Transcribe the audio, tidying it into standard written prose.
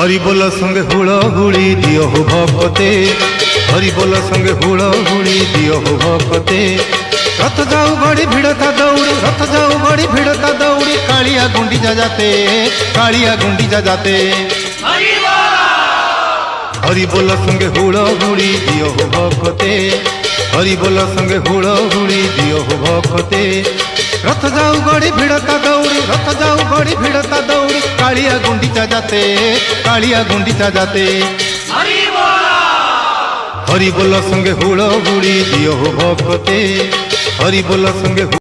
हरि बोल संगे हुड़ हुड़ी दियो हो भक्ते, हरि बोल संगे हुड़ हुड़ी दियो हो भक्ते। रथ जाऊ गड़ी भिड़ता दौड़ी, रथ जाऊ गड़ी भिड़ता दौड़ी, कालिया गुंडीचा जाते, कालिया गुंडीचा जाते। हरि बोल संगे हुड़ हुड़ी दियो हो भक्ते, हरि बोल संगे हुड़ हुड़ी दियो हो भक्ते। रथ जाऊ गड़ी भिड़ता दौड़ी, रथ जाऊ गड़ी भिड़ता दौड़ी, कालिया गुंडीचा जाते, कालिया गुंडीचा जाते। हरि बोल संगे हुड़ हुड़ी दियो हो भक्ते, हरि बोल संगे